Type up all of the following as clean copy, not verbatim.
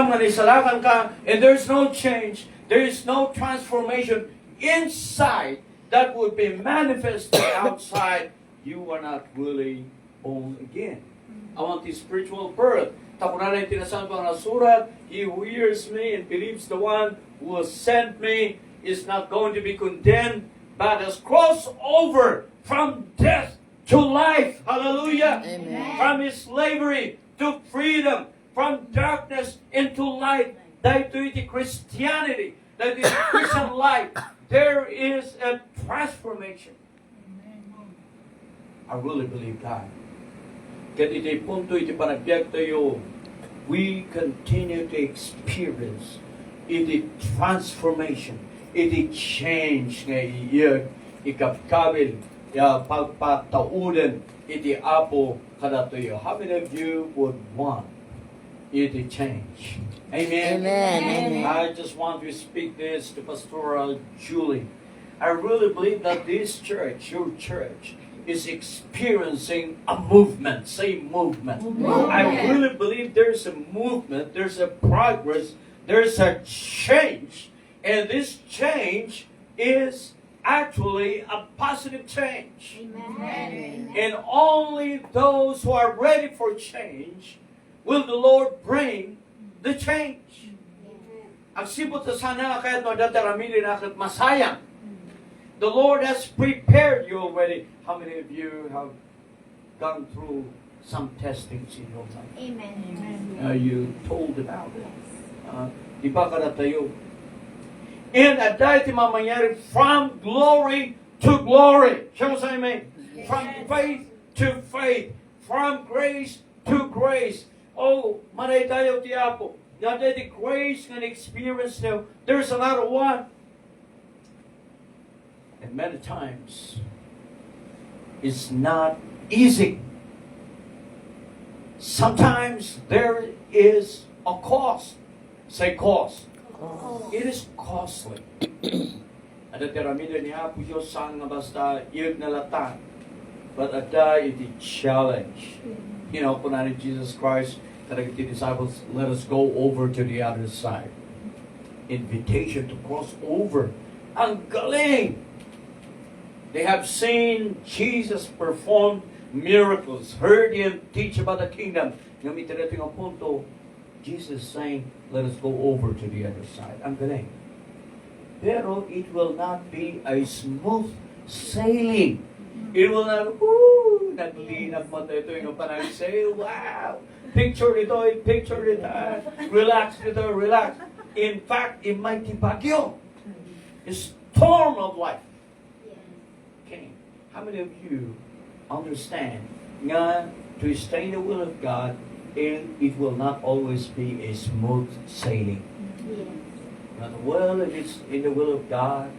Alam nga nisalakan ka, and there's no change, there is no transformation inside that would be manifested outside. You are not really born again. I want the spiritual birth. Takunan ay tinasabi ang nasurat, he who hears me and believes the one who has sent me is not going to be condemned, but has crossed over from death to life. Hallelujah. Amen. From his slavery to freedom, from darkness into light. That is Christianity. That is Christian life. There is a transformation. I really believe that. Kat iti punto iti panagbiag tayo, we continue to experience iti transformation, iti change nga iyag ikapkabil, pagpataudan iti apo kada tayo. How many of you would want iti change? Amen? Amen. Amen. I just want to speak this to Pastoral Julie. I really believe that this church, your church, is experiencing a movement. Say movement. I really believe there's a movement, there's a progress, there's a change. And this change is actually a positive change. Amen. And only those who are ready for change will the Lord bring the change. Ang sibot sa sana kahit no dataramili na kahit masayang. The Lord has prepared you already. How many of you have gone through some testings in your life? Amen. Are you told about it? Di ba kada tayo? And at dahil mamangyari from glory to glory. Siya mo sa amen? From faith to faith. From grace to grace. Oh, manay tayo tiyapo. Now that the grace and experience now, there's a lot of one. And many times, it's not easy. Sometimes there is a cost. Say cost. It is costly. Ada tiramida niya po yung sang nga basta iyag na latan. But ada iti challenge. You know, kunani Jesus Christ, talagang the disciples, let us go over to the other side. Invitation to cross over. Ang galing! They have seen Jesus perform miracles, heard Him teach about the kingdom. Yung itirating ang punto, Jesus saying, let us go over to the other side. Ang galing. Pero it will not be a smooth sailing. It will not, naglinag mo ito yung panay say, wow, picture ito, relax ito, relax. In fact, it might bagyo. A storm of life. Okay. How many of you understand nga to stay in the will of God, it will not always be a smooth sailing? Not, well, if it's in the will of God,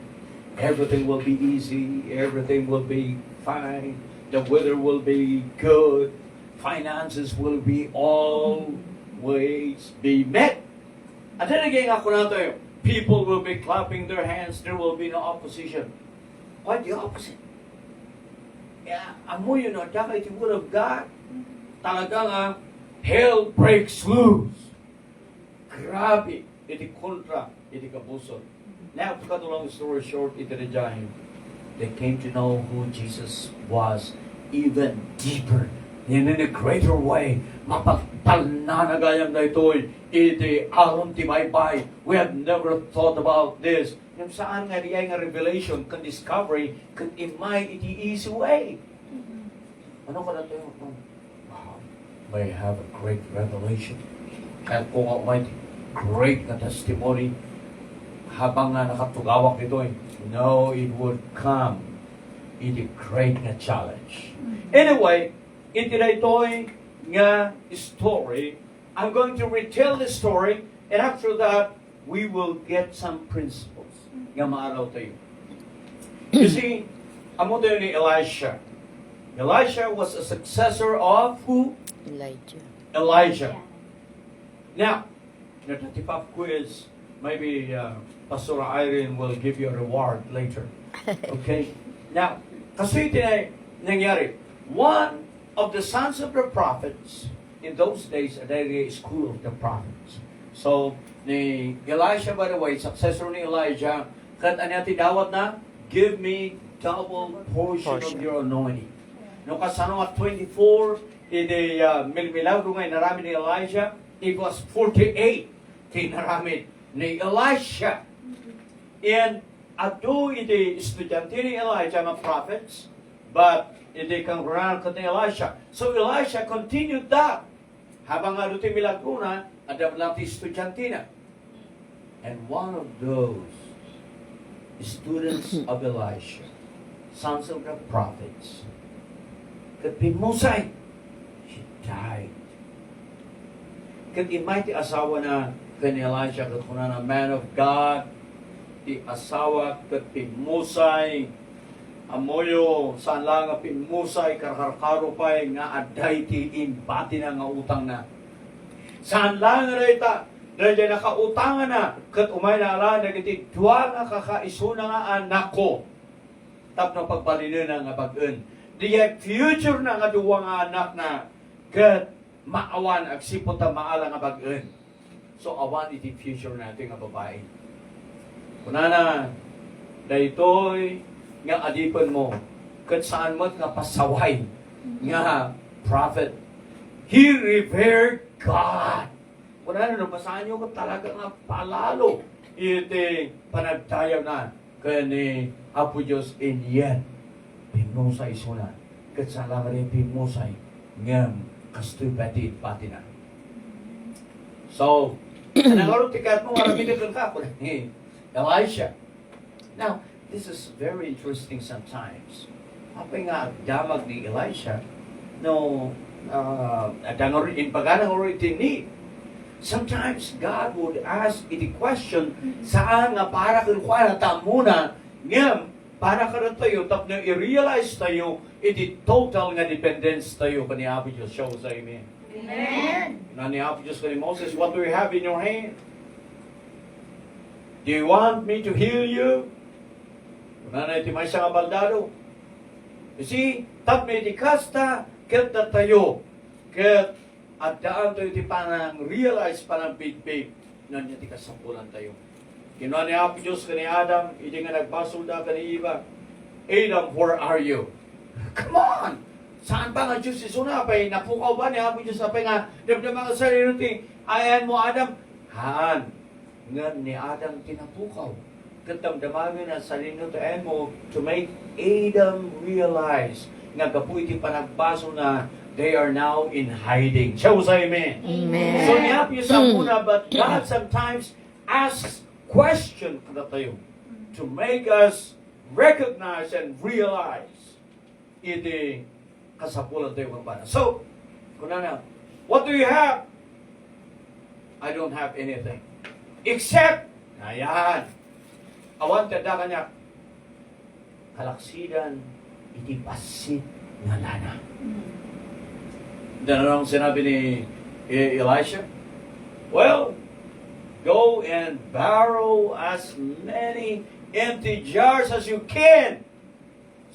everything will be easy, everything will be fine, the weather will be good, finances will be always be met. At then again, ako na tayo, people will be clapping their hands, there will be no opposition. Quite the opposite. Yeah, amo yun, dahil the will of God, talaga nga, hell breaks loose. Grabe, iti kontra, iti kabuson. Now, to cut a long story short, iti rejahin, they came to know who Jesus was even deeper. In a greater way, mapagtal na nagayang na ito'y iti aron tibaybay. We have never thought about this. Yung saan nga riyay nga revelation, kan discovery, kan imay iti easy way. Ano ka na tayo? Wow, may have a great revelation. Kaya kung may great na testimony, habang nga nakatugawak ito'y, no, it would come iti great na challenge. Anyway, iti na ito'y nga story. I'm going to retell the story, and after that, we will get some principles nga maaraw tayo. You see, amo tayo ni Elisha. Elisha was a successor of who? Elijah. Now, the pop quiz, maybe Pastor Irene will give you a reward later. Okay? Now, kasi ito na nangyari. One of the sons of the prophets, in those days, at the school of the prophets, So, ni Elisha, by the way, successor ni Elijah, kat ano tinawag na, give me double portion of your anointing. No kasano at 24, iti milagro ngay narami ni Elijah, it was 48, tinarami ni Elisha. And ato iti estudyante ni Elijah, mga prophets, but iti kang runang kat ni Elisha. So Elisha continued that. Habang nga iti milagro na, adam lang ti estudyante na. And one of those students of Elisha, sons of the prophets, kat Musay, she died. Kat imay ti asawa na kan Elisha, kat kuna na man of God, ti asawa kat Musay, amoyo saan lang nga Musay, karkarkaro pa'y nga aday ti imbati na nga utang na. Saan lang nga rita, dahil nakautangan na, kat umay na ala, nagiti dua nga kakaisuna nga anak ko. Tapno pagbalinin na nga pag-un. Di future na nga duwa nga anak na, kat maawan, agsipot na maala nga pag-un. So awan iti future natin nga babae. Kuna na, daytoy nga adipon mo, kat saan mo't nga pasaway, nga prophet, he revered God. Kung ano, nabasahan nyo ko talaga nga palalo. Iti panagtayaw na kaya ni Apo Diyos in yan. Pimusay suna. Kat sa lang rin pimusay ngam kastoy pati na. So, nangarong tikat mo, marami na ka po ni Elisha. Now, this is very interesting sometimes. Apa nga damag ni Elisha, no, in pagana or itini. Sometimes God would ask iti question, saan nga para kinukuha na tamuna, ngam, para ka na tayo, tap na i-realize tayo, iti total nga dependence tayo kani Apo Diyos. Show sa amen. Amen. Na ni Apo Diyos kani Moses, what do you have in your hand? Do you want me to heal you? Kuna na iti may siya nga baldado. You see, tap na iti kasta, ket na tayo, ket at daan tayo iti panang realize, panang big-big, na niya ti kasampulan tayo. Kinuha ni Apo Diyos kani Adam, iti nga nagpasulda kani Eva, Adam, where are you? Come on! Saan ba nga Diyos isuna? Pa'y napukaw ba ni Apo Diyos? Pa'y nga, damdama nga sarili ti, ayan mo Adam, haan, nga ni Adam tinapukaw. Katamdamamin ang sarili to ayan mo to make Adam realize nga kapoy iti panagbaso na they are now in hiding. Siya sa amen. Amen. So niya po sa muna, but God sometimes asks question na tayo to make us recognize and realize iti kasapulan tayo ng bana. So, kunana, what do you have? I don't have anything. Except, ayan, awan tada kanya, kalaksidan, iti pasit nga lana. Ano sinabi ni Elisha? Well, go and borrow as many empty jars as you can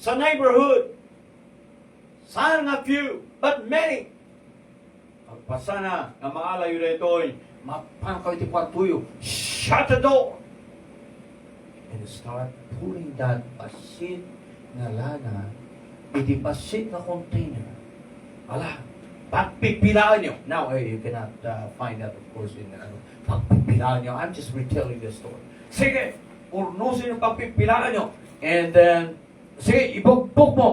sa neighborhood. Sana nga few, but many. Pagpasana nga maalayo na ito'y mapangkaw iti kwartuyo. Shut the door! And start pulling that pasit nga lana iti pasit nga container. Ala, pagpipilaan nyo. Now, you cannot find that, of course, in pagpipilaan nyo. I'm just retelling the story. Sige, urnusin yung pagpipilaan nyo. And then, sige, ibugbog mo.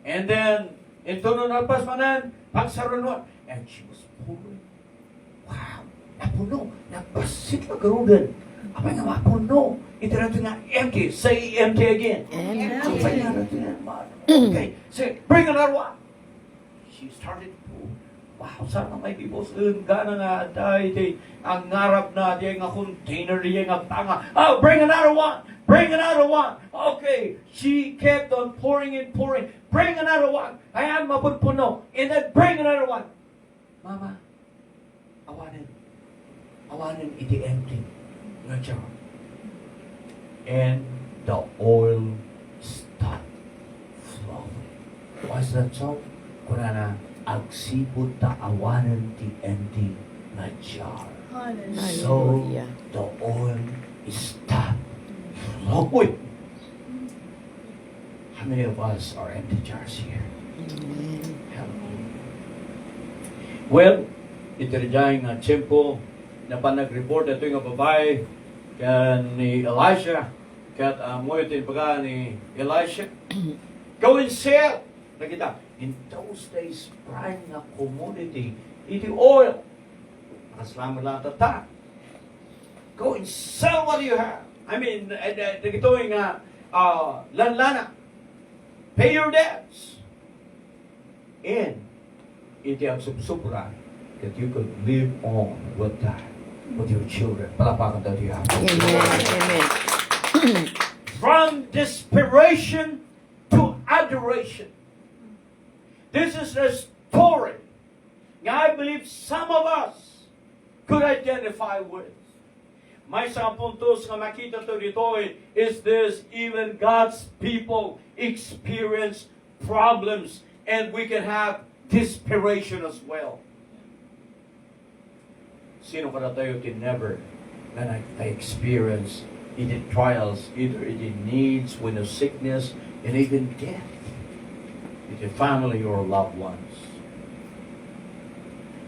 And then, ito nung nagpasmanan, pagsarunuan. And she was pulling. Wow, napuno. Nagpasit na karugan. Abay nga mapuno. Ito natin nga empty. Say empty again. Abay nga natin nga. Okay, say, bring another one. She started to, wow, sana may bibos gana nga tayo, ang ngarap na diya nga container diya nga tanga. Oh, bring another one! Bring another one! Okay, she kept on pouring and pouring. Bring another one! Ayan, mapudpuno. And then, bring another one. Mama, awanin iti empty nga jar. And the oil stopped flowing. What's that song? Kunana, agsipod ta awanan ti empty na jar. So Hallelujah. the oil is stopped flowing. How many of us are empty jars here? Amen. Hallelujah. Well, ito rin nga tiyempo na pa nag-report ito yung babae kan ni Elisha kat mo ito yung pagka ni Elisha go and sell nakita in those days prime na commodity iti oil nakasalamat lang tata go and sell what you have I mean ito yung lanlana pay your debts and iti ang subsubra that you could live on with that, with your children. Palapakan daw niya. Amen. Amen. From desperation to adoration. This is a story that I believe some of us could identify with. May isang puntos na makita to dito is this even God's people experience problems and we can have desperation as well. Sino ka na tayo never na na-experience either trials, either it needs, when of sickness, and even death. Iti family or loved ones.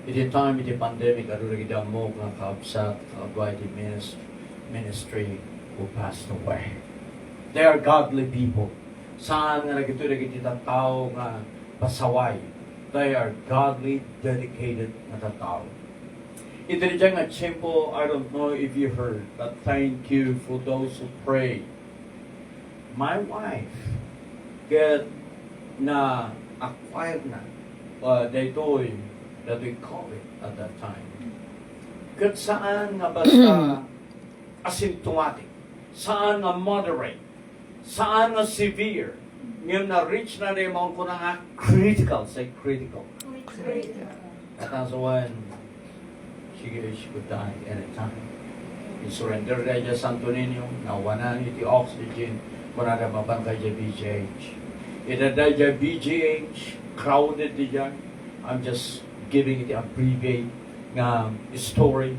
Iti time, iti pandemic, ado rin kita mo nga kaabsat, kaabay, iti ministry who passed away. They are godly people. Saan nga nagito rin kita tao nga pasaway. They are godly, dedicated na tao. Ito rin nga tiyempo, I don't know if you heard, but thank you for those who pray. My wife get na acquired na daytoy COVID at that time. Kat saan nga basta asymptomatic, saan nga moderate, saan nga severe, ngayon na reach na rin mga ko na nga critical, say critical. At ang sawan, she could die anytime. I-surrender na dyan Santo Niño, nawanan iti oxygen, wala na mabangkay dyan BGH. Ita dyan BGH, crowded dyan. I'm just giving it abbreviate nga story.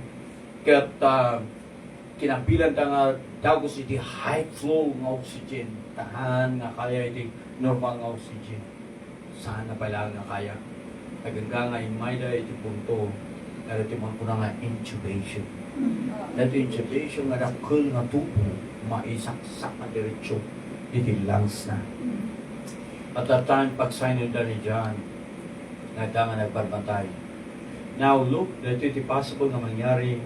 Kat kinabilan ta nga dagos iti high flow ng oxygen. Tahan nga kaya iti normal ng oxygen. Saan na pala nga kaya? Naganga nga imayda iti punto narito man ko na nga intubation. Nato intubation nga dakol nga tubo, maisaksak na diretsyo, iti lungs na. At that time, pag-sign nila ni John, nga nagbarbantay. Now look, dito iti possible na mangyari,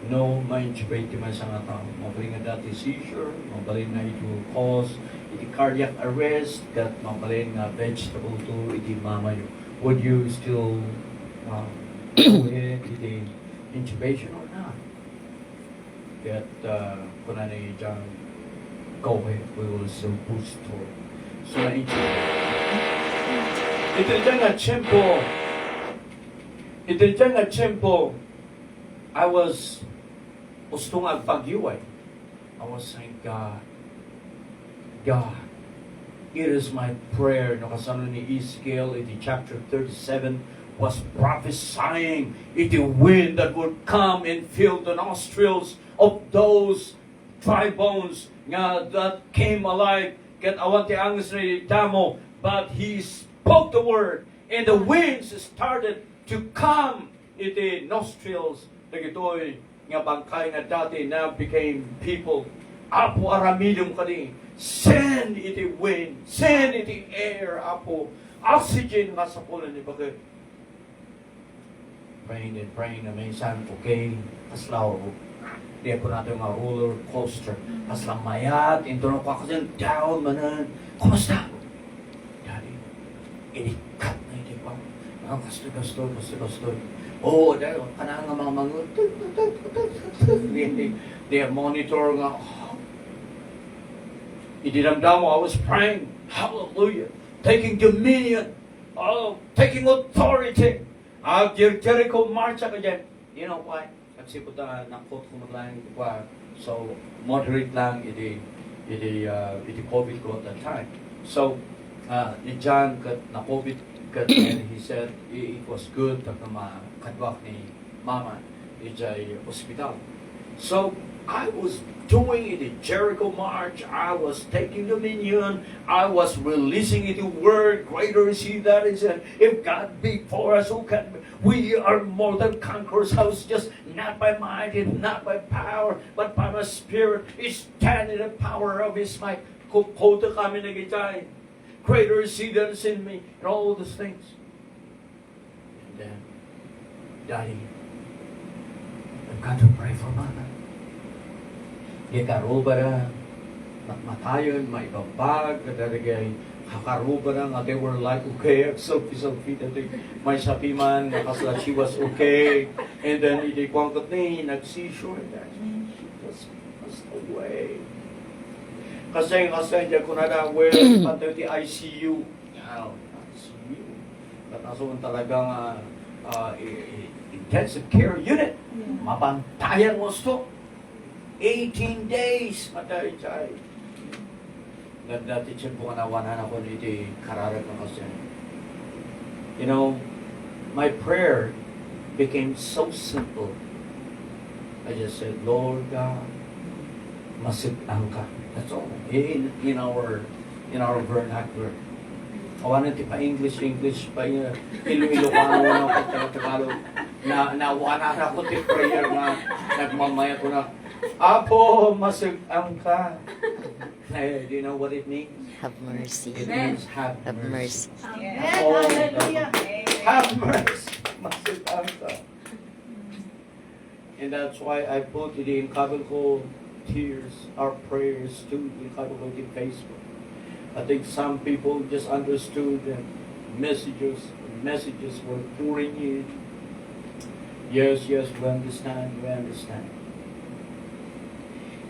no, ma-intubate man sa nga tao. Mabalin nga dati seizure, mabalin na ito cause, iti cardiac arrest, kat mabalin nga vegetable to, iti mamayo. Would you still go ahead with the intubation or not? That kung ano yung John, go ahead, we will still push through. So na-intubate. Ito dyan nga tiyempo, I was gustong agpagyuway. I was saying, God, it is my prayer, no kasano ni Ezekiel, in the chapter 37, was prophesying the wind that would come and fill the nostrils of those dry bones that came alive. Ket awan ti angis ni damo, but he spoke the word, and the winds started to come in the nostrils. Dagitoy nga bangkay nga dati na became people. Apo aramidum kani. Send iti wind, send iti air, apo oxygen nga sa pulan ni bagay. Praying na minsan, okay, kaslaw, di ako natin nga roller coaster, kaslang mayat, into na ko kasi down manan, kumusta? Daddy, inikat na iti ko, kastoy. Oh, dahil, kanang nga mga they monitor nga, idinamdam mo, I was praying, hallelujah, taking dominion, taking authority. Jericho march ka dyan. You know why? Kasi puta nakot ko maglaing pa. So moderate lang iti COVID ko at that time. So ni John kat na COVID kat and he said it was good pag makadwak ni Mama. ijay hospital. So, I was doing it in Jericho March. I was taking dominion. I was releasing it in word. Greater is He that is in. If God be for us, who can be? We are more than conquerors. I was just not by might and not by power, but by my Spirit. Stand in the power of His might. Kupoto kami nagitay. Greater is He that is in me. And all those things. And then, Daddy, I've got to pray for Mama. Ikaruba na, matayon, may babag, nadarigay, hakaruba na, nga they were like, okay, selfie, may sapiman, nakasla, she was okay, and then, hindi ko ang katni, nag-seizure, and then, she just passed away. Kasi, dyan ko na na, well, pati the ICU, ICU, at naso talagang, intensive care unit, mapantayan mo ito, 18 days matay chay. Dati siya po kanawanan ako niti kararag ng kasi. You know, my prayer became so simple. I just said, Lord God, masigtang ka. That's all. In our vernacular. Kawanan ti pa English pa Ilocano na Tagalog. Nawana na ko ti prayer na nagmamaya ko na Apo, masig-ang ka. Do you know what it means? Have mercy. It means have Have mercy. mercy. Oh, have mercy. Masig-ang ka. And that's why I put it in Kabako tears, our prayers too, in Kabako in Facebook. I think some people just understood that messages were pouring in. Yes, we understand.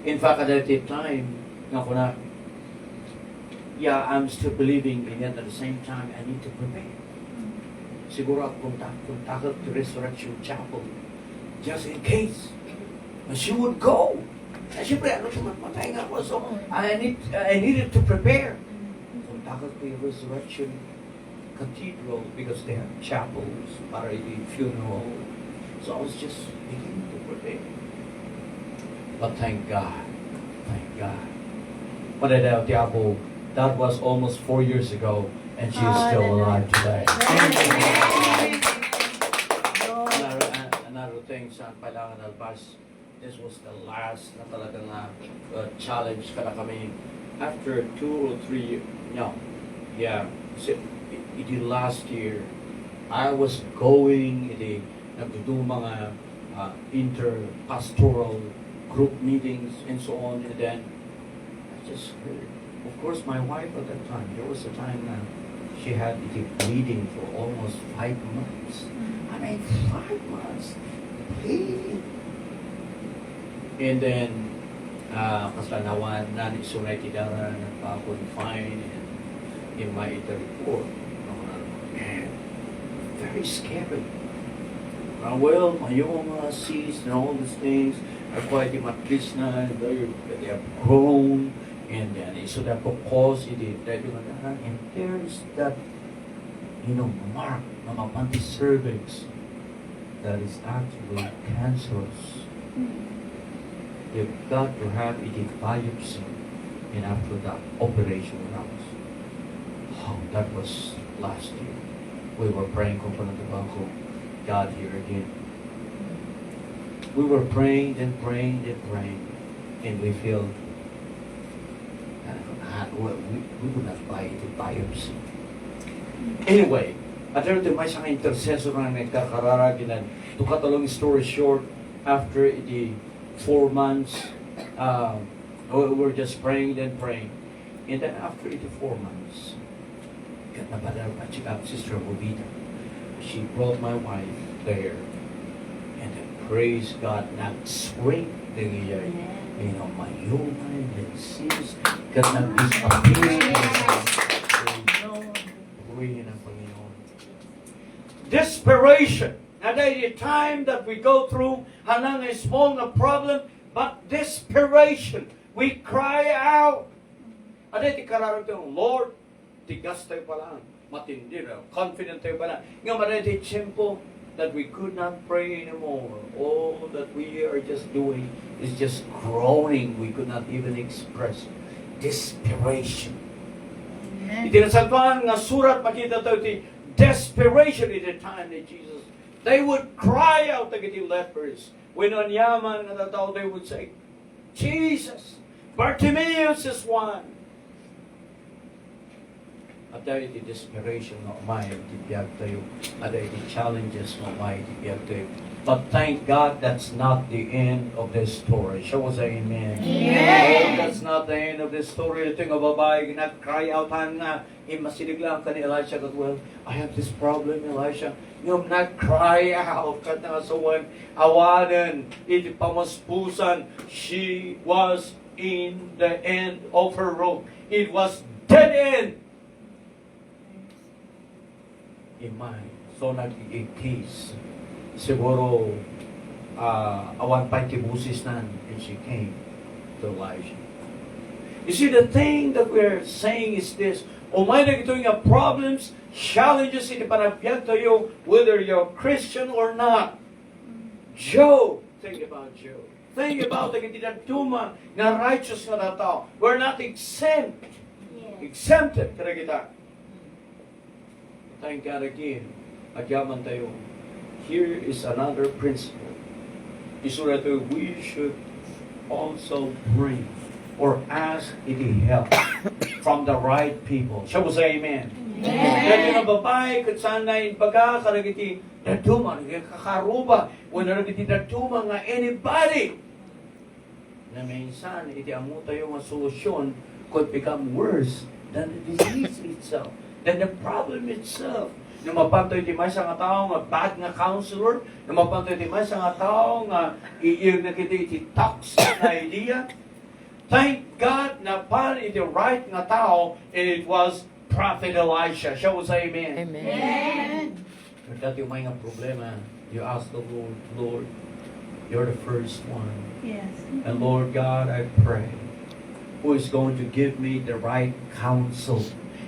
In fact, at that time, I'm still believing, and yet at the same time, I need to prepare. Siguro kung takot to Resurrection Chapel, just in case, she would go. Siyempre, matay nga ako, so I needed to prepare. Kung takot to yung Resurrection Cathedral, because they have chapels para yung funeral. So I was just beginning to prepare. But thank God. But that was almost 4 years ago, and she is still alive today. Another thing, San Palangan Albas, this was the last na talagang challenge kada kami. After 2 or 3, last year, I was going, nagdudu mga inter-pastoral group meetings and so on, and then I just heard, of course, my wife at that time, there was a time na she had bleeding for almost 5 months. 5 months bleeding. And then, kasanawan na ni Sunay Tidara nagpa-confine and in my report. Man, very scary. Well, myoma, cysts, and all these things are quite matris na, they have grown, and then so that because it is, and there is that, mark ng mga cervix that is actually cancerous. You've got to have it biopsy, and after that, operation rounds. That was last year. We were praying, God here again. We were praying and we feel we would not buy it biopsy. Anyway, after may isang intercessor na nagkakararaginan, to cut a long story short, after the 4 months, we were just praying, and then after 4 months, got na pa check up Sister Obida. She brought my wife there, and then praise God, nag-swing din niya, mayuma, and cysts, kat nag-disappear. Purihin ang Panginoon. Desperation. At the time that we go through, hanang a small na problem, but desperation. We cry out. At the kararag tayo, Lord, tigas tayo pala, matindi na, confident tayo pala. Nga marami tayo tiyempo, that we could not pray anymore. All that we are just doing is just groaning. We could not even express desperation. Iti nasagpan nga surat makita tayo iti desperation in the time that Jesus. They would cry out against the lepers. When on yaman nga tao, they would say, Jesus, Bartimaeus is one. At dahil iti desperation nga umay iti biyag tayo. At dahil iti challenges nga umay iti biyag tayo. But thank God that's not the end of this story. Show us amen. Oh, that's not the end of this story. Ito yung babae, nag-cry out nga, masilig lang ka ni Elisha that, well, I have this problem, Elisha. Yung nag-cry out ka na sa awanan, iti pamaspusan, she was in the end of her rope. It was dead end. Imay. So nag-i-kiss. Siguro, awan pa'y kibusis nan, and she came to Elijah. You see, the thing that we're saying is this, umay na ito yung problems, challenges, iti panagbiag tayo, whether you're Christian or not. Job, think about Job. Think about the kitidaduma na righteous na tao. We're not exempt. Exempted, kada kita. Thank God again. Agyaman tayo. Here is another principle. Isura tayo, we should also bring or ask iti help from the right people. Shall we say amen? Dahil yung babae, katsanay, baga, karagiti, daduma, kakaruba, wala nagiti daduma nga anybody. Na minsan, iti amo tayo nga solusyon could become worse than the disease itself, than the problem itself. Namapantoy ti may nga tao nga bad nga counselor, namapantoy ti may nga tao nga iir na kita iti toxic na idea. Thank God na pan iti right nga tao, and it was Prophet Elisha. Shall we say amen? Amen. But that yung may nga problema, you ask the Lord, Lord, you're the first one. Yes. And Lord God, I pray, who is going to give me the right counsel?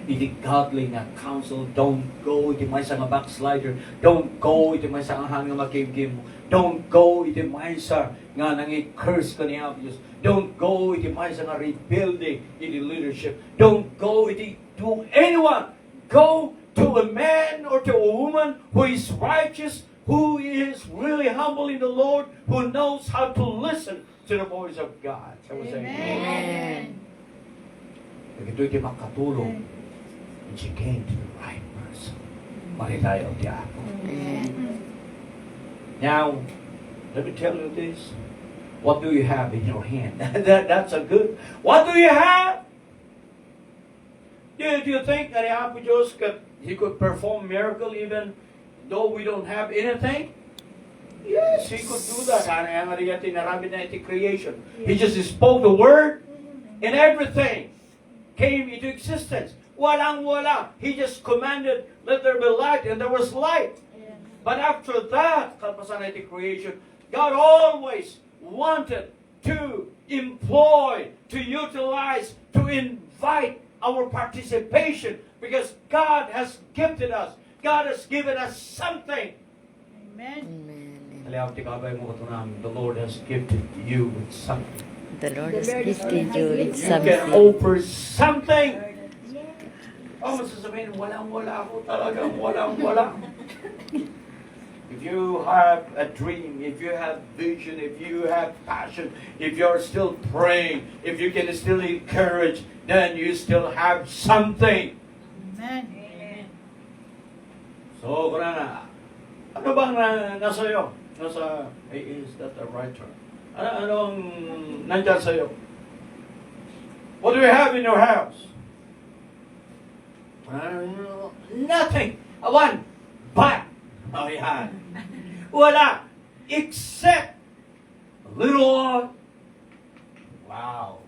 Iti godly nga counsel. Don't go iti may nga backslider. Don't go iti may nga hang nga makimkim mo. Don't go iti may nga nangi-curse ka niya. Don't go iti may nga rebuilding iti leadership. Don't go iti to anyone. Go to a man or to a woman who is righteous, who is really humble in the Lord, who knows how to listen to the voice of God. Shall we say amen? Ito iti makatulong. And she came to the right person. Maritayo ti ako. Now, let me tell you this. What do you have in your hand? That's a good. What do you have? Do you think that he could perform miracle even though we don't have anything? Yes, he could do that. Creation. He just spoke the word and everything came into existence. Walang wala. He just commanded, let there be light, and there was light. But after that, kalpasan creation, God always wanted to employ, to utilize, to invite our participation, because God has gifted us. God has given us something. Amen. The Lord has gifted you with something. The Lord has gifted you with You can something. offer something. Oh, masasabihin, walang-wala ako talagang walang-wala. If you have a dream, if you have vision, if you have passion, if you're still praying, if you can still encourage, then you still have something. Amen. So, kuna ano bang nasa iyo? Is that the right term? Anong nandyan sa iyo? What do you have in your house? Nothing. One. But, oh yan. Wala. Except a little oil. Wow.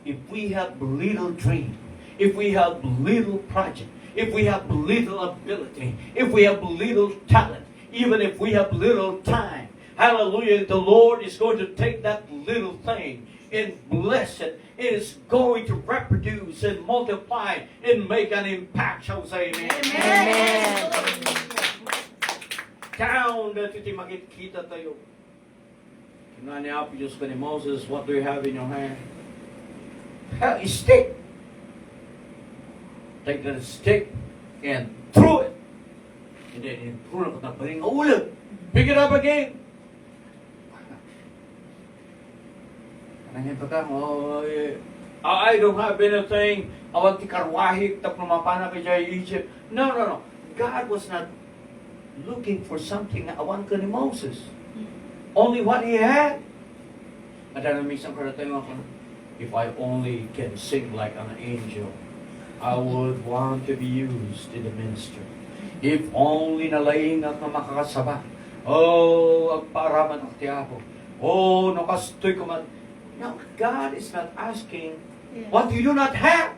If we have little dream, if we have little project, if we have little ability, if we have little talent, even if we have little time, hallelujah, the Lord is going to take that little thing and bless it. It is going to reproduce and multiply and make an impact. Shall we say amen? Amen. down dati ti makikita tayo. Kinani Apo Diyos ka ni Moses, what do you have in your hand? A stick. Take that stick and throw it. And then throw it na paring ulit. Pick it up again. Nangyay pa ka, I don't have anything. Awag ti karwahik, tap namapana ka dyan Egypt. No. God was not looking for something na awan ka ni Moses. Only what he had. At ano minsan karatayo ako, if I only can sing like an angel, I would want to be used in the ministry. If only nalaing at na makakasaba. Oh, agparaman ang tiyapo. Oh, nakastoy ko man. Now, God is not asking what you do not have.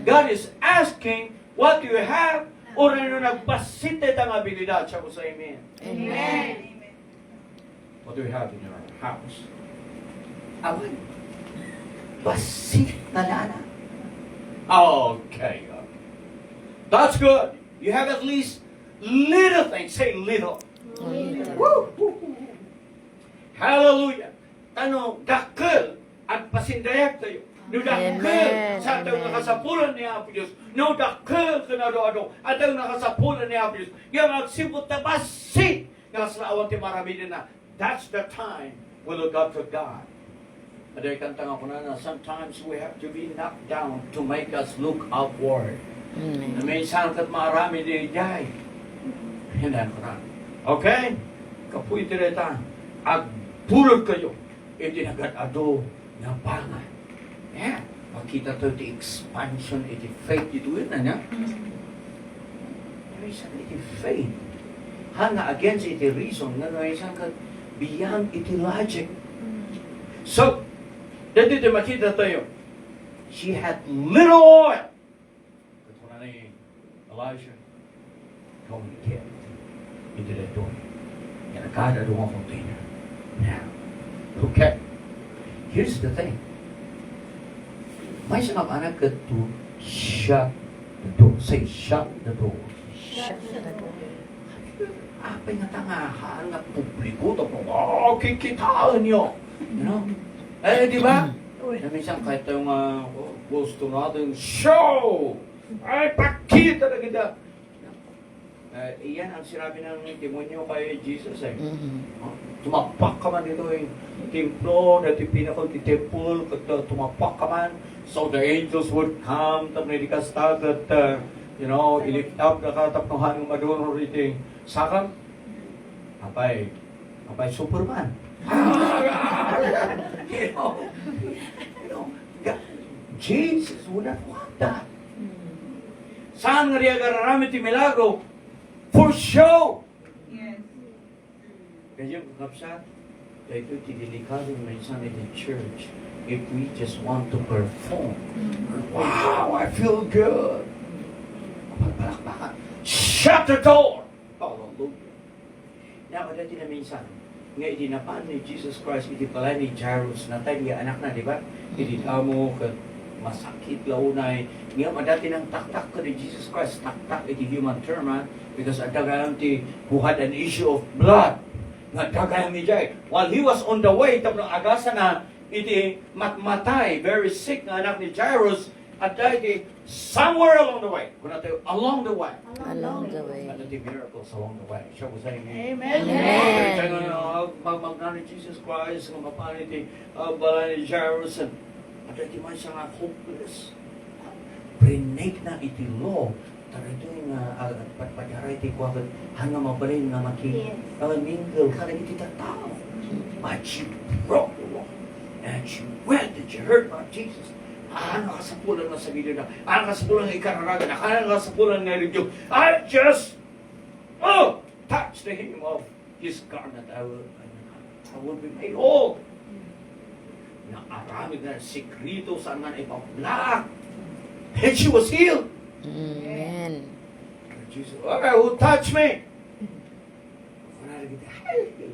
God is asking what you have o rin nagbasite ang abilidad. Siya ko sa amen. Amen. What do you have in your house? Awan. Basit na lana. Okay. That's good. You have at least little things. Say little. Woo. Hallelujah. Ano, dakil at pasindayak tayo. No dakil sa atong nakasapulan ni Apo Diyos. No dakil ka na do-ado. Atong nakasapulan ni Apo Diyos. Yung magsibot na basit nga sa awan ti marami din na. That's the time we look up to God. Aday kantang ako na sometimes we have to be knocked down to make us look upward. Na may isang kat marami di jay. Hindan ko na. Okay? Kapuy tireta. Agpulog kayo. Iti nagad-ado na pangan. Yeah. Makita to the expansion, iti faith. Ito yun na niya. May isang iti faith. Hanga against iti reason. Nga may isang kat beyond iti logic. So, dito makita tayo. She had little oil. Ito na ni Elijah. Go and get into that door. And a God doon ang container. Now, okay. Here's the thing. May isang anak to shut the door. Say, shut the door. Apay nga tangahan nga publiko. Kikitaan nyo. You know? Di ba? Na minsan kahit yung gusto natin, show! Ay, pakita na kita! Iyan ang sinabi ng demonyo kay Jesus eh. Tumapak ka man dito eh. Templo, dati pinakal ti temple, tumapak ka man. So the angels would come, tapos nilikas at, ilift up, nakatapnuhan ng maduro rito. Sakam, apay Superman. you know, God, Jesus would not want that. Saan nga riya gararami ti milagro? For show! Yes. Kaya yung kapsat, kaya ito tinilikado ng minsan in the church if we just want to perform. Wow, I feel good. Pagbalakbakan, shut the door! Hallelujah. Now, dati na minsan, nga idinapan ni Jesus Christ, iti pala ni Jairus na tayo, anak na, di ba? Iditamo ka, masakit launay. Nga madati ng taktak ka ni Jesus Christ, taktak iti human term, ha? Because at dagayam ti who had an issue of blood. Nga dagayam ni Jai. While he was on the way, tapos agasa na iti matmatay, very sick na anak ni Jairus, at dahil somewhere along the way. Kung natin, along the way. Along the way. At the miracles along the way. Siya ko sa inyo. Amen. Amen. Kaya magmagna ni Jesus Christ, ng mapanit ni balay ni Jairus, at dahil man siya nga hopeless. Brinake na iti law. Tara ito yung patpajaray iti kwa hanga mabalay nga mingle ka na iti tatao. But she broke the law. And she went and she heard about Jesus. Nakasapulan nga sa video na. Nakasapulan nga ikararaga na. Nakasapulan nga rin I just touch the hem of his garment. I will be made whole. Naaramid na sikrito saan nga ipablak. And she was healed. Amen. Jesus, okay, who touched me?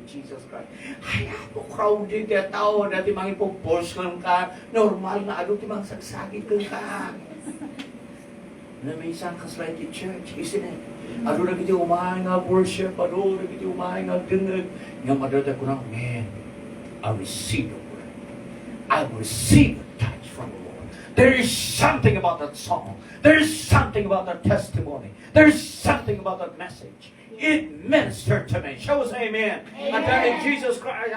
Jesus Christ. Ay, ako crowded ya tao. Dati mga ipopulse lang ka. Normal na ano, timang sagsagit lang ka. Na may isang kaslay church, isn't it? Ado na kiti umahay nga worship, ado na kiti umahay nga dengeg. Nga madada ko na, man, I receive the word. I receive a touch from the Lord. There is something about that song. There is something about that testimony. There is something about that message. It ministered to me. Show us amen. At dahil Jesus Christ,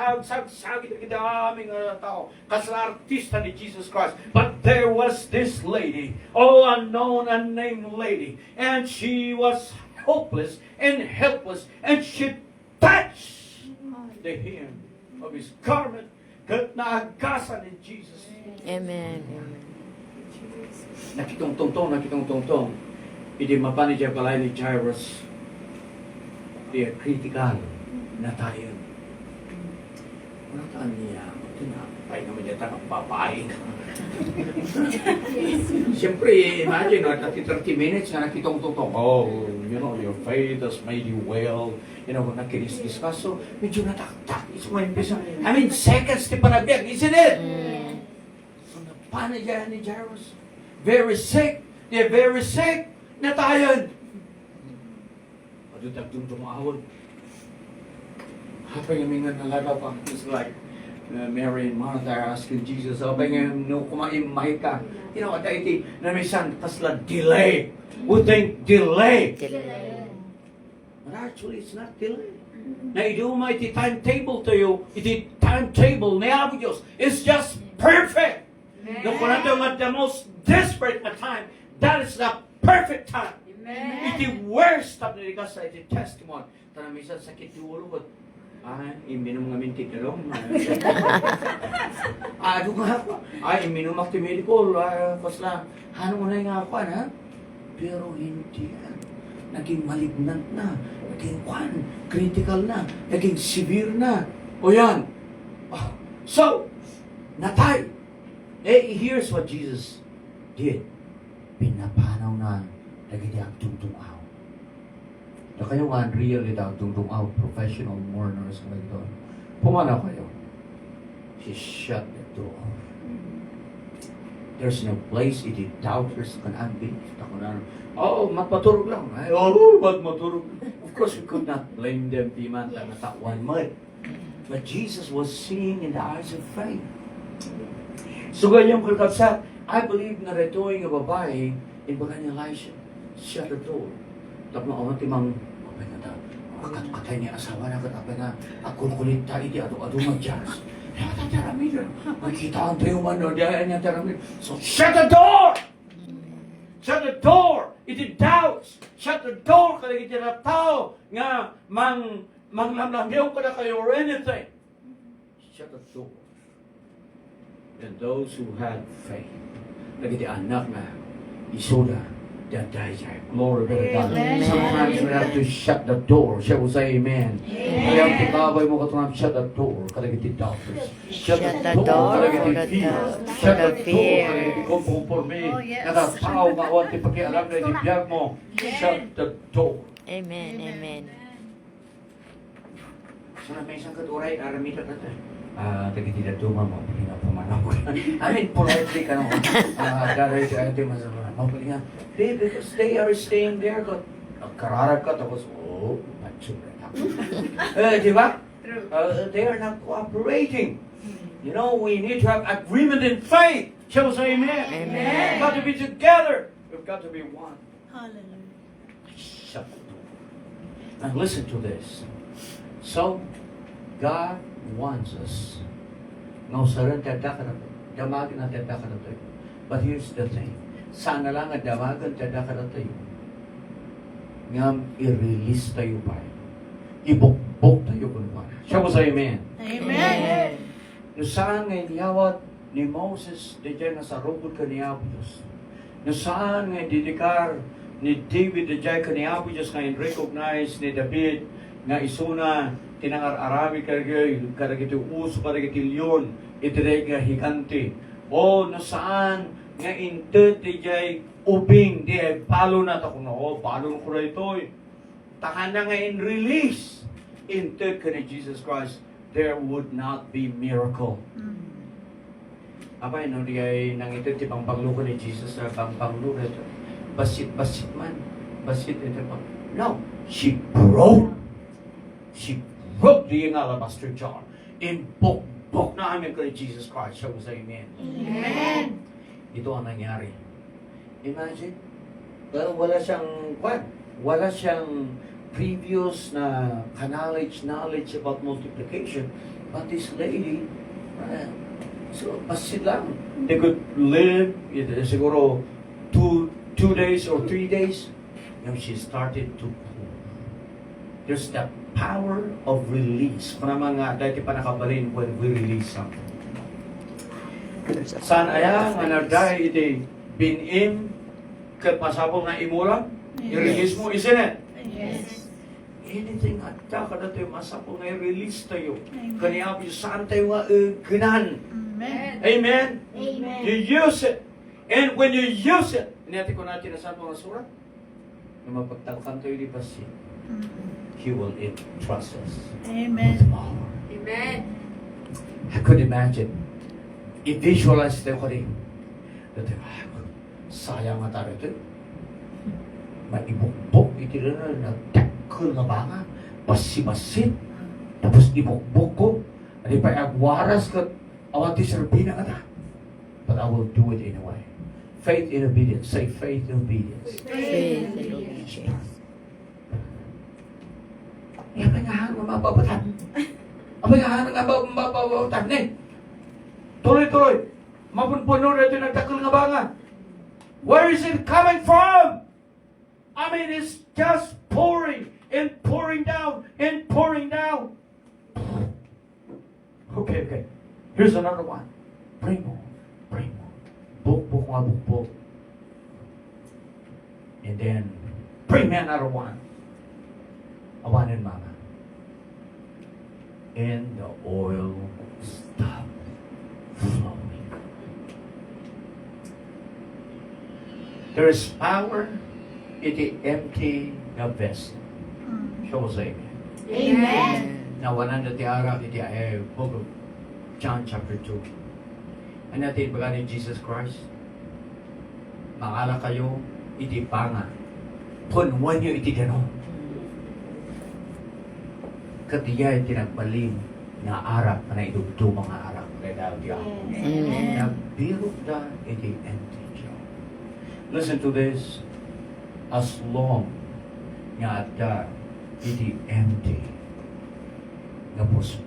sabi na kita aming tao, kasala artista ni Jesus Christ. But there was this lady, unknown, unnamed lady, and she was hopeless and helpless, and she touched the hem of his garment, kat naagasan ni Jesus. Amen. Amen. Nakitong tungtong. Hindi mapanidya balay ni Jairus. Dia critical na tayo. Nataan niya, tinapay naman niya tanong papain. Siyempre, imagine, nati 30 minutes na nakitong-tutong. Oh, you know, your faith has made you well. You know, nakinis-discuss. So, medyo nataktak. It's my business. I mean, seconds di panagbiag, isn't it? So, napanidya ni Jairus. Very sick. They're very sick. Natayan. Dudagdung tumahon. Habang yung mga nalagaw pa, it's like Mary and Martha are asking Jesus, habang yung kumaimay ka, you know, at iti, na may san, kasla delay. We think delay. But actually, it's not delay. Na idumay iti timetable to you, iti timetable ni Abu Diyos is just perfect. No, kung nato at the most desperate time, that is the perfect time. Iti worst of the sa iti testimony. Tanang minsan sakit yung ulo ko. Iminom nga mintik na lang. Ado nga ako. Iminom ako ti medical. Kasla, hanong na nga ako na. Pero hindi yan. Naging malignant na. Naging critical na. Naging severe na. O yan. So, natay. Here's what Jesus did. Pinapanaw na lagi ang tungtungaw. Na kayo nga really ang tungtungaw, professional mourners like doon. Pumanaw kayo. He shut the door. There's no place, iti doubters kan unbelief. Magpaturog lang. Magpaturog. Of course, we could not blame them, piman, natawan mo. But Jesus was seeing in the eyes of faith. So ganyang kalkapsat, I believe na retoing a babae in baga ni Elisha. Shut the door. Tapos ako timang, apay na ta, katay niya asawa na katapay na, kulit tayo di ado mag-jazz. Kaya taramid. Makita ang tayo man, diyan niya taramid. So shut the door! Shut the door! Iti doubts. Shut the door kada iti na tao nga manglamlamyaw ka na kayo or anything. Shut the door. And those who had faith, nagiti anak na isuda, that dies. Glory be to God. Amen. Sometimes we have to shut the door. Shall we say amen? Kaya ang tikabay mo katunang shut the door. Kadagiti doubters. Shut the door. Kadagiti fear. Shut the door. Fear. Kadagiti conforme. Oh, yes. Nakatao maawat ti pakialam na itibiyag mo. Shut the door. Amen. Amen. So na may isang katuray, aramita ka ta. Dagiti na tuma mo. Pagina pumanaw ko. I mean, politely ka naman. Daray ka ito masama. Mapagina. Because they are staying there. Kararag ka. Tapos, matsura na. Di ba? They are not cooperating. You know, we need to have agreement in faith. Shall we say amen? Amen. We've got to be together. We've got to be one. Hallelujah. Shut the door. And listen to this. So, God wants us. No, sir, damagin na tadaka na tayo. But here's the thing. Sana lang at damagan tadaka na tayo. Ngam, i-release tayo pa. Ibukbok tayo kung pa. Siya mo sa amen. Amen. No saan nga iniyawat ni Moses, di dyan nasa robot ka ni Apo Diyos. No saan nga didikar ni David, di dyan ka ni Apo Diyos nga in-recognize ni David nga isuna tinangar-arami karagiti uso, karagiti leon, itireg nga higante. O no saan nga intet di jay ubing, di ay palo na ta kuno, palo ko na ito. Takan na nga in-release, intet ka ni Jesus Christ, there would not be miracle. Abay, no, di ay nangitin ti pang pagluko ni Jesus na pang pagluko ito. Basit man. Basit ito pang No, she broke. She broke the alabaster jar. Impok-pok na amin kay Jesus Christ. Siya sa amen. Amen. Ito ang nangyari. Imagine, wala siyang previous na knowledge about multiplication. But this lady, so pasid lang. They could live, siguro 2 days or 3 days. And she started to pour. There's that power of release. Kung naman nga, dahil pa nakabalin when we release something. San aya nga nagday iti binim ket masapol nga imulang i-release mo, isn't it? Yes. Anything at kada tayo masapol nga i-release tayo. Amen. Kaniya saan tayo nga ganan. Amen. Amen? Amen. You use it. And when you use it, inati ko natin na sa mga surat, na mapagtalkan tayo di basi, He will entrust us Amen. with power. Amen. I could imagine. I-visualize tayo ko rin. Dati, sayang nga tayo ito. Maibukbok, iti na nagtakil nga ba nga, basi-basit, tapos ibukbok ko, ali pa agwaras ka, awati serbina ka na. But I will do it anyway. Faith in obedience. Say faith in obedience. Faith and obedience. Yan nga nga mapapatan. Ang nga nga mapapatan eh. Tuloy-tuloy. Mapunpuno na ito nagtakil nga ba nga. Where is it coming from? I mean, it's just pouring and pouring down and pouring down. Okay. Here's another one. Pray mo. Bukbuk nga bukbuk. And then, pray me another one. Awanin mama. And the oil stopped flowing. There is power in the empty na vessel. Show us amen. Amen. Now, 100 tiara, iti ay book of John chapter 2. Ano natin baga ni Jesus Christ? Maala kayo, iti panga. Punwan nyo iti gano'n. Katiya iti nagbalim na arak na idugdo mga arak. Kaya diya. Amen. Nabirog na iti empty jar. Listen to this. As long nga ada iti empty nga puso.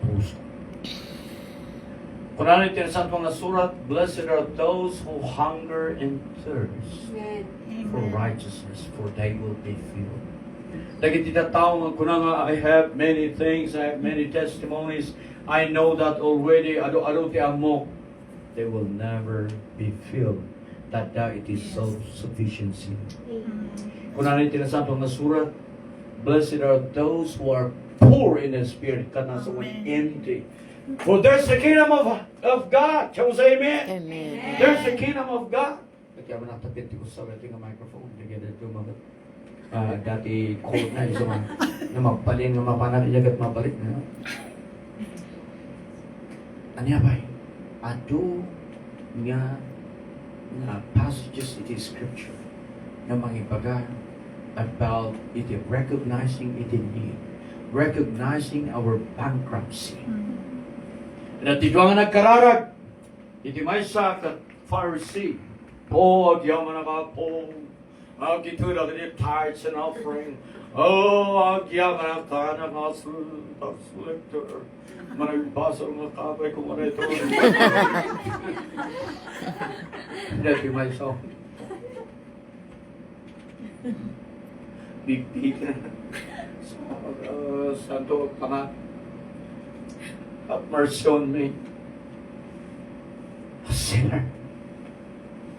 Kung ano iti sa mga surat, blessed are those who hunger and thirst Amen. for righteousness, for they will be filled. Lagi tao nga kuna nga, I have many things, I have many testimonies, I know that already, ado ti amok, they will never be filled. That it is self-sufficiency. Kung ano iti sa mga surat, blessed are those who are poor in the spirit, kana sa empty. For there's the kingdom of God. Shall we say amen? Amen. There's the kingdom of God. Kaya manatapit ko sa ating microphone. Kaya dito mga dati quote na isa man na magpalin nga mapanag at mabalik na. Anya ba? Ado nga passages it is scripture na mangibaga about it recognizing it in need, recognizing our bankruptcy. Na tidwang nagkararag, iti may sa Pharisee, agyaman na ka po, agituda ka ni tithes and offering, agyaman na ka na tax collector, managbasa ng kapay kung ano ito. Iti may sa big na santo panga have mercy on me, a sinner.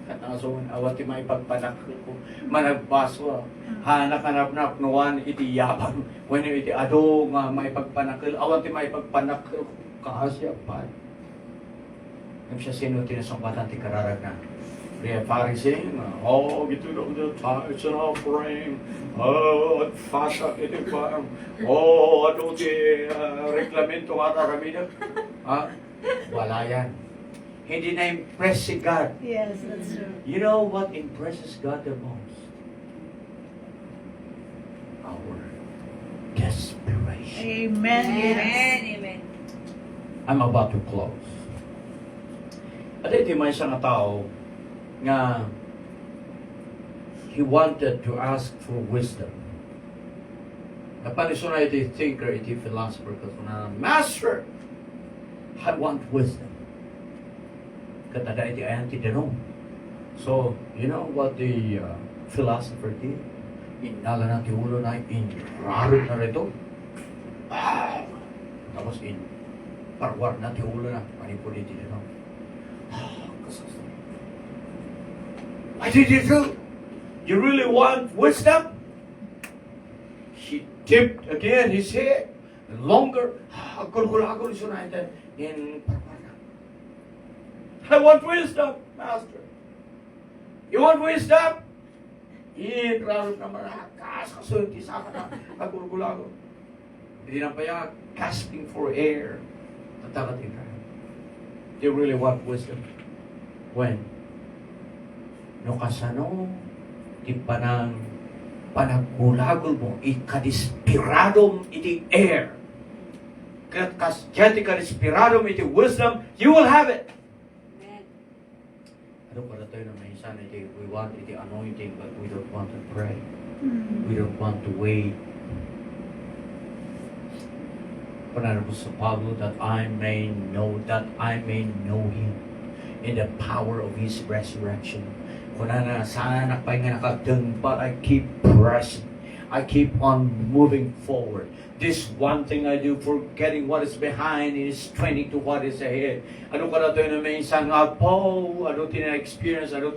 Kanason, awati may pagpanakil ko, managbaso, hanak-hanap-nap, nuwan, iti yabang, when iti ado, nga may pagpanakil, awati may pagpanakil, kaasya pa. Yung siya sino tinasambatan, ti kararag na. Kaya Pharisee, gitu dong, the tithes and offering, at fasa, iti parang, ano ti reklamento nga naramida. Wala yan. Hindi na-impress si God. Yes, that's true. You know what impresses God the most? our desperation. Amen. Yes. Amen. Amen. I'm about to close. At ito may isang tao nga he wanted to ask for wisdom. Napanisuna iti thinker, iti philosopher, kasi na, Master, I want wisdom. Katada iti ayan ti denong. So, you know what the philosopher did? Inala na ti ulo na, inrarot na rito. Tapos parwar na ti ulo na, panipon iti denong. Why did you do? You really want wisdom? He dipped again his head, and longer. Agul-gul-agul sunaitan in parwana. I want wisdom, Master. You want wisdom? Rarot naman kasunti sa akin na agul-gul-agul. Hindi na pa yan gasping for air. Tatakat ito. They really want wisdom. When? No kasano, di panagulagol mo, ikadispiradom iti air. Kat kasyati kadispiradom iti wisdom, you will have it. Amen. Ano para tayo na may isa iti, we want iti anointing, but we don't want to pray. We don't want to wait. Panalo sa Pablo, that I may know Him in the power of His resurrection. Kung sana nakapahinga nakadang, but I keep pressing. I keep on moving forward. This one thing I do, forgetting what is behind, is straining to what is ahead. Ano ka na tayo na may isang ano tina-experience, ano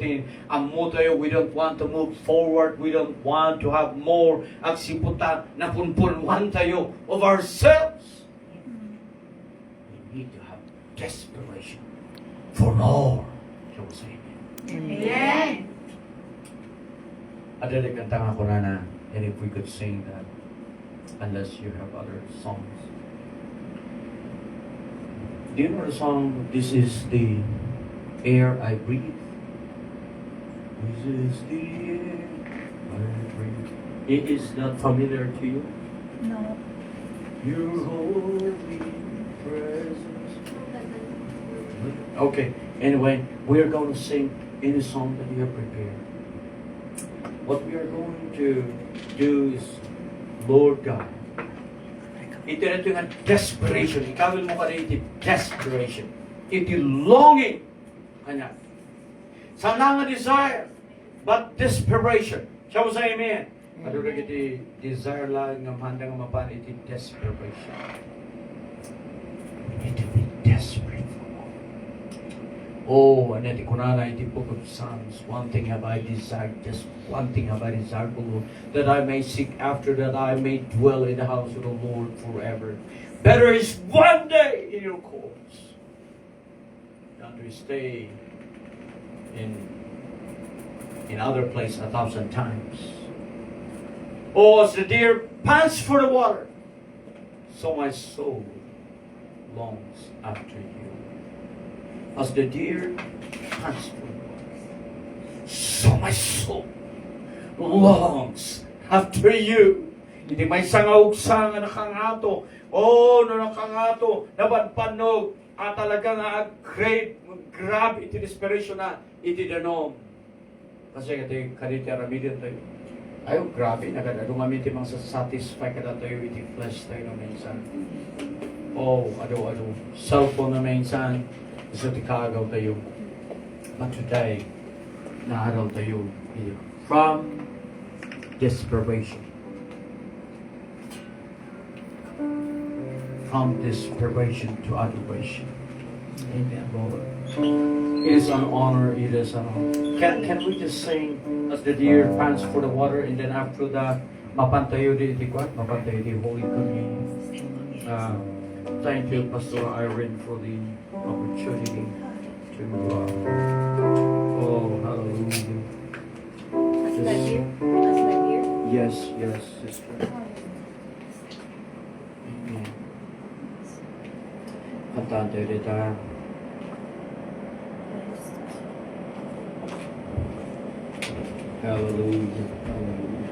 amo tayo, we don't want to move forward, we don't want to have more agsiputa na punpunwan tayo of ourselves. We need to have desperation for more. Shall we say? Amen. Adali kantang ako na, and if we could sing that, unless you have other songs. Do you know the song, This is the air I breathe? This is the air I breathe. It is not familiar to you? No. Your holy presence. Okay, anyway, we're going to sing any song that you have prepared. What we are going to do is, Lord God, ito na ito yung desperation. Ikawin mo ka rin iti desperation. Iti longing. Kanya. Sana nga desire, but desperation. Siya mo sa amen. Padurag iti desire lang ng handang mapan iti desperation. We need to be desperate. Oh, and then kunana iti book of Psalms, one thing have I desired, just one thing have I desired, O Lord, that I may seek after, that I may dwell in the house of the Lord forever. Better is one day in your courts than to stay in other place 1,000 times. Oh, as the deer pants for the water, so my soul longs after you. As the deer pants for the water, so my soul longs after you. Hindi may sangaugsa nga nakangato. Oh, no nakangato, nabanpanog, at talaga nga grab iti desperation na iti danom. Kasi kati kanita ramidin tayo. Ayaw, grabe, nagadumami iti mga satisfy ka na tayo iti flesh tayo na minsan. Oh, ado, cellphone na minsan. Gusto tikagaw tayo. But today, naaraw tayo from desperation. From desperation to adoration. Amen, Lord. It is an honor, it is an honor. Can we just sing as the deer pants for the water, and then after that, mapantayo di kwan, mapantayo di Holy Communion. Thank you, Pastor Irene, for the opportunity to, oh, hallelujah. That's that here? That's that here? Yes, sister. Amen. Kantaan tayo dito. Hallelujah. Hallelujah.